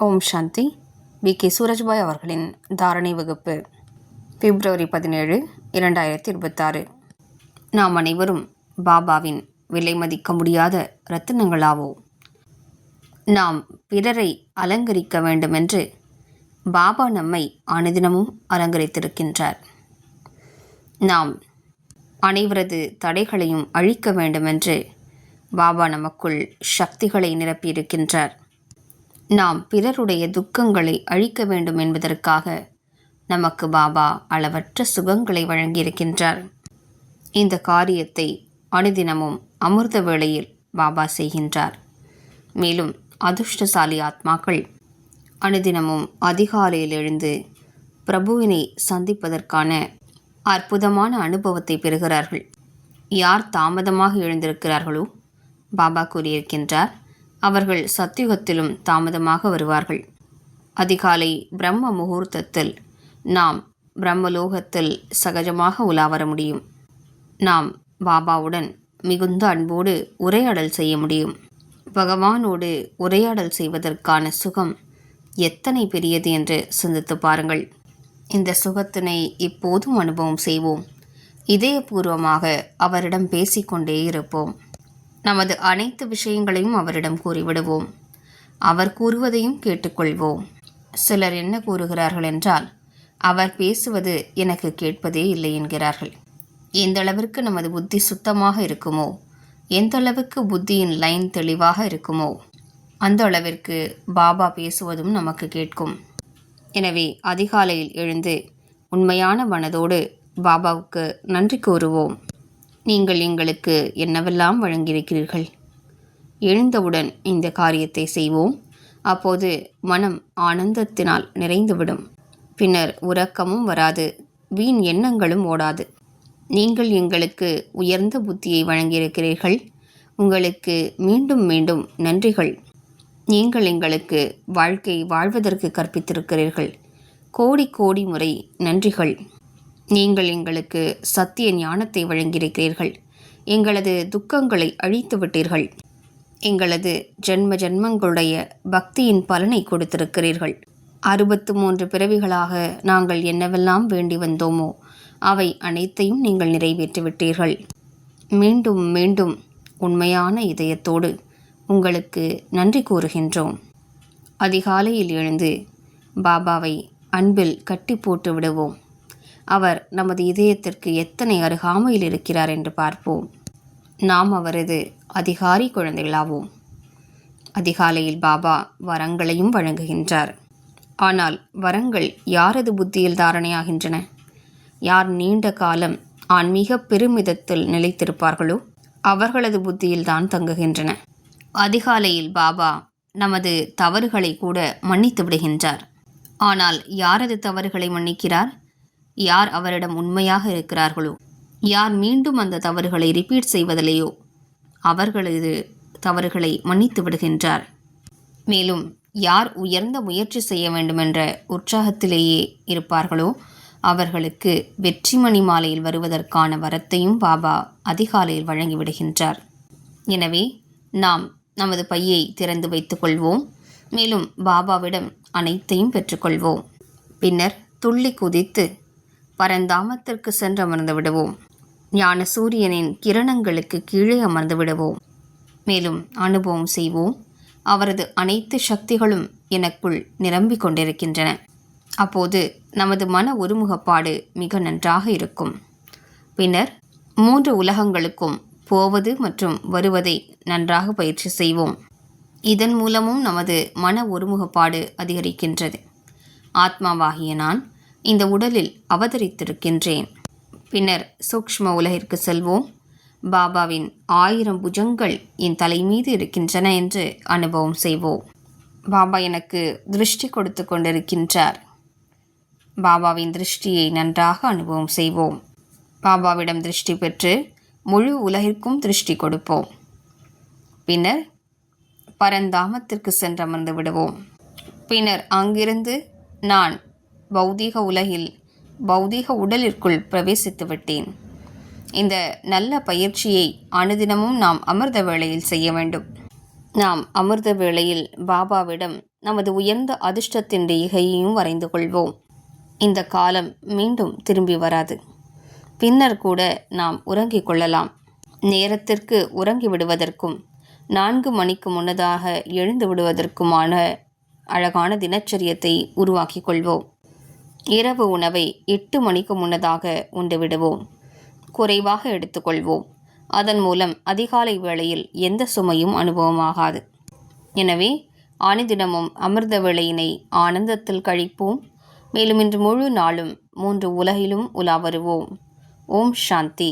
ஓம் சாந்தி. K Surajbhai அவர்களின் தாரணை வகுப்பு பிப்ரவரி 17, 2026. நாம் அனைவரும் பாபாவின் விலை மதிக்க முடியாத இரத்தினங்களாவோம். நாம் பிறரை அலங்கரிக்க வேண்டுமென்று பாபா நம்மை அனுதினமும் அலங்கரித்திருக்கின்றார். நாம் அனைவரது தடைகளையும் அழிக்க வேண்டுமென்று பாபா நமக்குள் சக்திகளை நிரப்பியிருக்கின்றார். நாம் பிறருடைய துக்கங்களை அழிக்க வேண்டும் என்பதற்காக நமக்கு பாபா அளவற்ற சுகங்களை வழங்கியிருக்கின்றார். இந்த காரியத்தை அனுதினமும் அமிர்த வேளையில் பாபா செய்கின்றார். மேலும் அதிர்ஷ்டசாலி ஆத்மாக்கள் அனுதினமும் அதிகாலையில் எழுந்து பிரபுவினை சந்திப்பதற்கான அற்புதமான அனுபவத்தை பெறுகிறார்கள். யார் தாமதமாக எழுந்திருக்கிறார்களோ பாபா கூறியிருக்கின்றார், அவர்கள் சத்தியுகத்திலும் தாமதமாக வருவார்கள். அதிகாலை பிரம்ம முகூர்த்தத்தில் நாம் பிரம்மலோகத்தில் சகஜமாக உலா வர முடியும். நாம் பாபாவுடன் மிகுந்த அன்போடு உரையாடல் செய்ய முடியும். பகவானோடு உரையாடல் செய்வதற்கான சுகம் எத்தனை பெரியது என்று சிந்தித்து பாருங்கள். இந்த சுகத்தினை இப்போதும் அனுபவம் செய்வோம். இதயபூர்வமாக அவரிடம் பேசிக்கொண்டே இருப்போம். நமது அனைத்து விஷயங்களையும் அவரிடம் கூறிவிடுவோம். அவர் கூறுவதையும் கேட்டுக்கொள்வோம். சிலர் என்ன கூறுகிறார்கள் என்றால், அவர் பேசுவது எனக்கு கேட்பதே இல்லை என்கிறார்கள். எந்த அளவிற்கு நமது புத்தி சுத்தமாக இருக்குமோ, எந்த அளவுக்கு புத்தியின் லைன் தெளிவாக இருக்குமோ, அந்த அளவிற்கு பாபா பேசுவதும் நமக்கு கேட்கும். எனவே அதிகாலையில் எழுந்து உண்மையான மனதோடு பாபாவுக்கு நன்றி கூறுவோம். நீங்கள் எங்களுக்கு என்னவெல்லாம் வழங்கியிருக்கிறீர்கள். எழுந்தவுடன் இந்த காரியத்தை செய்வோம். அப்போது மனம் ஆனந்தத்தினால் நிறைந்துவிடும். பின்னர் உறக்கமும் வராது, வீண் எண்ணங்களும் ஓடாது. நீங்கள் எங்களுக்கு உயர்ந்த புத்தியை வழங்கியிருக்கிறீர்கள். உங்களுக்கு மீண்டும் மீண்டும் நன்றிகள். நீங்கள் எங்களுக்கு வாழ்க்கை வாழ்வதற்கு கற்பித்திருக்கிறீர்கள். கோடி கோடி முறை நன்றிகள். நீங்கள் எங்களுக்கு சத்திய ஞானத்தை வழங்கியிருக்கிறீர்கள். எங்களது துக்கங்களை அழித்து விட்டீர்கள். எங்களது ஜென்ம ஜென்மங்களுடைய பக்தியின் பலனை கொடுத்திருக்கிறீர்கள். 63 பிறவிகளாக நாங்கள் என்னவெல்லாம் வேண்டி வந்தோமோ அவை அனைத்தையும் நீங்கள் நிறைவேற்றிவிட்டீர்கள். மீண்டும் மீண்டும் உண்மையான இதயத்தோடு உங்களுக்கு நன்றி கூறுகின்றோம். அதிகாலையில் எழுந்து பாபாவை அன்பில் கட்டி போட்டு விடுவோம். அவர் நமது இதயத்திற்கு எத்தனை அருகாமையில் இருக்கிறார் என்று பார்ப்போம். நாம் அவரது அதிகாரி குழந்தைகளாவோம். அதிகாலையில் பாபா வரங்களையும் வழங்குகின்றார். ஆனால் வரங்கள் யாரது புத்தியில் தாரணையாகின்றன? யார் நீண்ட காலம் ஆன்மீக பெருமிதத்தில் நிலைத்திருப்பார்களோ அவர்களது புத்தியில்தான் தங்குகின்றன. அதிகாலையில் பாபா நமது தவறுகளை கூட மன்னித்து விடுகின்றார். ஆனால் யாரது தவறுகளை மன்னிக்கிறார்? யார் அவரிடம் உண்மையாக இருக்கிறார்களோ, யார் மீண்டும் அந்த தவறுகளை ரிப்பீட் செய்வதில்லையோ அவர்களது தவறுகளை மன்னித்து விடுகின்றார். மேலும் யார் உயர்ந்த முயற்சி செய்ய வேண்டுமென்ற உற்சாகத்திலேயே இருப்பார்களோ அவர்களுக்கு வெற்றிமணி மாலையில் வருவதற்கான வரத்தையும் பாபா அதிகாலையில் வழங்கிவிடுகின்றார். எனவே நாம் நமது பையை திறந்து வைத்துக் கொள்வோம். மேலும் பாபாவிடம் அனைத்தையும் பெற்றுக்கொள்வோம். பின்னர் துள்ளி குதித்து பரந்தாமத்திற்கு சென்று அமர்ந்து விடுவோம். ஞான சூரியனின் கிரணங்களுக்கு கீழே அமர்ந்து விடுவோம். மேலும் அனுபவம் செய்வோம், அவரது அனைத்து சக்திகளும் எனக்குள் நிரம்பிக் கொண்டிருக்கின்றன. அப்போது நமது மன ஒருமுகப்பாடு மிக நன்றாக இருக்கும். பின்னர் 3 உலகங்களுக்கும் போவது மற்றும் வருவதை நன்றாக பயிற்சி செய்வோம். இதன் மூலமும் நமது மன ஒருமுகப்பாடு அதிகரிக்கின்றது. ஆத்மாவாகிய நான் இந்த உடலில் அவதரித்திருக்கின்றேன். பின்னர் சூக்ஷ்ம உலகிற்கு செல்வோம். பாபாவின் 1000 புஜங்கள் என் தலை மீது இருக்கின்றன என்று அனுபவம் செய்வோம். பாபா எனக்கு திருஷ்டி கொடுத்து கொண்டிருக்கின்றார். பாபாவின் திருஷ்டியை நன்றாக அனுபவம் செய்வோம். பாபாவிடம் திருஷ்டி பெற்று முழு உலகிற்கும் திருஷ்டி கொடுப்போம். பின்னர் பரந்தாமத்திற்கு சென்று அமர்ந்து விடுவோம். பின்னர் அங்கிருந்து நான் பௌதீக உலகில் பௌதீக உடலிற்குள் பிரவேசித்து விட்டேன். இந்த நல்ல பயிற்சியை அனுதினமும் நாம் அமிர்த வேளையில் செய்ய வேண்டும். நாம் அமிர்த வேளையில் பாபாவிடம் நமது உயர்ந்த அதிர்ஷ்டத்தின் ரேகையையும் வரைந்து கொள்வோம். இந்த காலம் மீண்டும் திரும்பி வராது. பின்னர் கூட நாம் உறங்கிக் கொள்ளலாம். நேரத்திற்கு உறங்கி விடுவதற்கும் 4 மணிக்கு முன்னதாக எழுந்து விடுவதற்குமான அழகான தினச்சரியத்தை உருவாக்கி கொள்வோம். இரவு உணவை 8 மணிக்கு முன்னதாக உண்டு விடுவோம். குறைவாக எடுத்துக்கொள்வோம். அதன் மூலம் அதிகாலை வேளையில் எந்த சுமையும் அனுபவமாகாது. எனவே அனுதினமும் அமிர்த வேளையினை ஆனந்தத்தில் கழிப்போம். மேலும் இன்று முழு நாளும் 3 உலகிலும் உலா வருவோம். ஓம் சாந்தி.